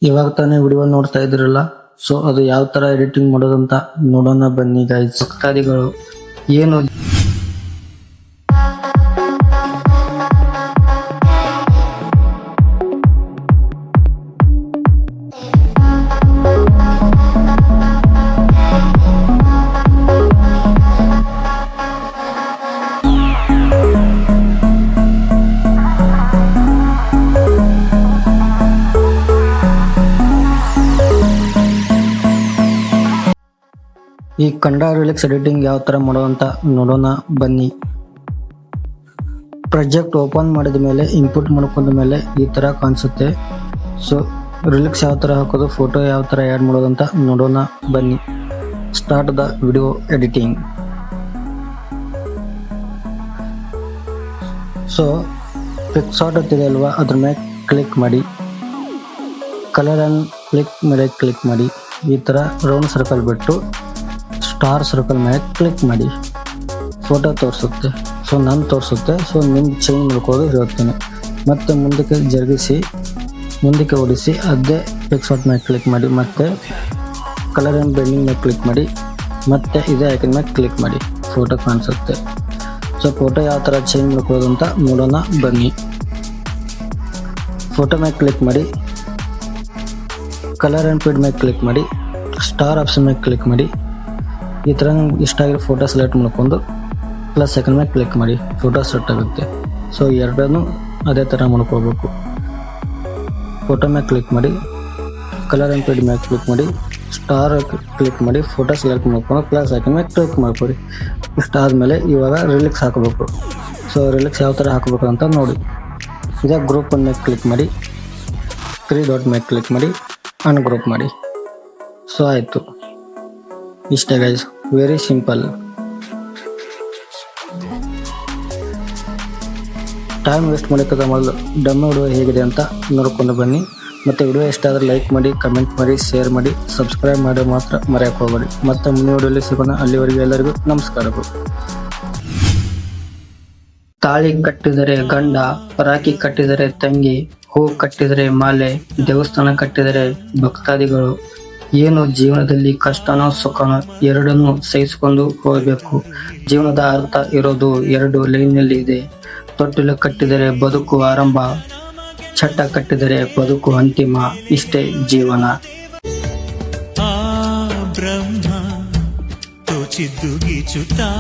ಇವಾಗ ತಾನೇ ವಿಡಿಯೋ ನೋಡ್ತಾ ಇದ್ರಲ್ಲ, ಸೊ ಅದು ಯಾವ ತರ ಎಡಿಟಿಂಗ್ ಮಾಡೋದಂತ ನೋಡೋಣ ಬನ್ನಿ ಗೈಸ್. ಭಕ್ತಾದಿಗಳು ಏನು ಈ ಕಂಡ ರಿಲಿಕ್ಸ್ ಎಡಿಟಿಂಗ್ ಯಾವ ತರ ಮಾಡೋದಂತ ನೋಡೋಣ ಬನ್ನಿ. ಪ್ರಾಜೆಕ್ಟ್ ಓಪನ್ ಮಾಡಿದ ಮೇಲೆ ಇನ್ಪುಟ್ ಮಾಡ್ಕೊಂಡ ಮೇಲೆ ಈ ತರ ಕಾಣಿಸುತ್ತೆ. ಸೊ ರಿಲಿಕ್ಸ್ ಯಾವ ತರ ಹಾಕೋದು, ಫೋಟೋ ಯಾವ ತರ ಆ್ಯಡ್ ಮಾಡೋದಂತ ನೋಡೋಣ ಬನ್ನಿ. Start the video editing. So PicsArt ಅಂತಿದೆ ಅಲ್ವಾ, ಅದ್ರ ಮೇಲೆ ಕ್ಲಿಕ್ ಮಾಡಿ. ಕಲರ್ ಅಂಡ್ ಕ್ಲಿಕ್ ಮಾಡಿ. ಈ ತರ ರೌಂಡ್ ಸರ್ಕಲ್ ಬಿಟ್ಟು ಸ್ಟಾರ್ ಸರ್ಕಲ್ ಮೇಲೆ ಕ್ಲಿಕ್ ಮಾಡಿ. ಫೋಟೋ ತೋರಿಸುತ್ತೆ, ಸೊ ನಾನು ತೋರಿಸುತ್ತೆ. ಸೊ ನಿಮ್ಗೆ ಚೇಂಜ್ ಮಾಡ್ಕೋದು ಹೇಳ್ತೀನಿ. ಮತ್ತೆ ಮುಂದಕ್ಕೆ ಜರುಗಿಸಿ ಮುಂದಕ್ಕೆ ಓಡಿಸಿ ಅದೇ ಪಿಕ್ಸಾರ್ಟ್ ಮೇಲೆ ಕ್ಲಿಕ್ ಮಾಡಿ. ಮತ್ತೆ ಕಲರ್ ಆ್ಯಂಡ್ ಬೆಂಡಿಂಗ್ ಮೇಲೆ ಕ್ಲಿಕ್ ಮಾಡಿ. ಮತ್ತೆ ಇದೇ ಐಕನ್ ಮೇಲೆ ಕ್ಲಿಕ್ ಮಾಡಿ. ಫೋಟೋ ಕಾಣಿಸುತ್ತೆ. ಸೊ ಫೋಟೋ ಯಾವ ಥರ ಚೇಂಜ್ ಮಾಡ್ಕೊಳ್ಳೋದು ಅಂತ ನೋಡೋಣ ಬನ್ನಿ. ಫೋಟೋ ಮೇಲೆ ಕ್ಲಿಕ್ ಮಾಡಿ. ಕಲರ್ ಆ್ಯಂಡ್ ಫೀಡ್ ಮೇಲೆ ಕ್ಲಿಕ್ ಮಾಡಿ. ಸ್ಟಾರ್ ಆಪ್ಷನ್ ಮೇಲೆ ಕ್ಲಿಕ್ ಮಾಡಿ. ಈ ಥರ ನಿಮ್ಗೆ ಇಷ್ಟ ಆಗಿರೋ ಫೋಟೋ ಸೆಲೆಕ್ಟ್ ಮಾಡ್ಕೊಂಡು ಪ್ಲಸ್ ಸೆಕೆಂಡ್ ಮೇಲೆ ಕ್ಲಿಕ್ ಮಾಡಿ. ಫೋಟೋ ಸೆಟ್ ಆಗುತ್ತೆ. ಸೊ ಎರಡನ್ನೂ ಅದೇ ಥರ ಮಾಡ್ಕೋಬೇಕು. ಫೋಟೋ ಮೇಲೆ ಕ್ಲಿಕ್ ಮಾಡಿ. ಕಲರ್ ಆ್ಯಂಡ್ ಫೀಡ್ ಮೇಲೆ ಕ್ಲಿಕ್ ಮಾಡಿ. ಸ್ಟಾರ್ ಕ್ಲಿಕ್ ಮಾಡಿ. ಫೋಟೋ ಸೆಲೆಕ್ಟ್ ಮಾಡ್ಕೊಂಡು ಪ್ಲಸ್ ಸೆಕೆಂಡ್ ಮೇಲೆ ಕ್ಲಿಕ್ ಮಾಡ್ಕೊಡಿ. ಇಷ್ಟ ಆದಮೇಲೆ ಇವಾಗ ರಿಲಿಕ್ಸ್ ಹಾಕಬೇಕು. ಸೊ ರಿಲಿಕ್ಸ್ ಯಾವ ಥರ ಹಾಕಬೇಕು ಅಂತ ನೋಡಿ. ಇದೇ ಗ್ರೂಪ್ ಮೇಲೆ ಕ್ಲಿಕ್ ಮಾಡಿ. 3 ಡಾಟ್ ಮೇಲೆ ಕ್ಲಿಕ್ ಮಾಡಿ. ಅನ್ಗ್ರೂಪ್ ಮಾಡಿ. ಸೊ ಆಯಿತು. ಇಷ್ಟೇ guys, very simple. Time waste ಮಾಡೋಕ್ಕಿಂತ ಮೊದಲು ಡಮ್ಮಿ ವಿಡಿಯೋ ಹೇಗಿದೆ ಅಂತ ನೋಡ್ಕೊಂಡು ಬನ್ನಿ. ಮತ್ತು ವಿಡಿಯೋ ಇಷ್ಟ ಆದರೆ ಲೈಕ್ ಮಾಡಿ, ಕಮೆಂಟ್ ಮಾಡಿ, ಶೇರ್ ಮಾಡಿ, ಸಬ್ಸ್ಕ್ರೈಬ್ ಮಾಡಿ ಮಾತ್ರ ಮರೆಯಕ್ಕೆ ಹೋಗಬೇಡಿ. ಮತ್ತೆ ಮುಂದಿನ ವಿಡಿಯೋಲಿ ಸಿಗೋಣ. ಅಲ್ಲಿವರೆಗೆ ಎಲ್ಲರಿಗೂ ನಮಸ್ಕಾರಗಳು. ತಾಳಿ ಕಟ್ಟಿದರೆ ಗಂಡ, ರಾಖಿ ಕಟ್ಟಿದರೆ ತಂಗಿ, ಹೂ ಕಟ್ಟಿದರೆ ಮಾಲೆ, ದೇವಸ್ಥಾನ ಕಟ್ಟಿದರೆ ಭಕ್ತಾದಿಗಳು. ಏನು ಜೀವನದಲ್ಲಿ ಕಷ್ಟನೋ ಸುಖನೋ ಎರಡನ್ನೂ ಸಹಿಸಿಕೊಂಡು ಹೋಗಬೇಕು. ಜೀವನದ ಅರ್ಥ ಇರೋದು 2 ಲೈನ್ನಲ್ಲಿ ಇದೆ. ತೊಟ್ಟಿಲು ಕಟ್ಟಿದರೆ ಬದುಕು ಆರಂಭ, ಚಟ್ಟ ಕಟ್ಟಿದರೆ ಬದುಕು ಅಂತಿಮ. ಇಷ್ಟೇ ಜೀವನ. ಬ್ರಹ್ಮ ತೋಚಿದ್ದು ಗೀಚುತ್ತಾ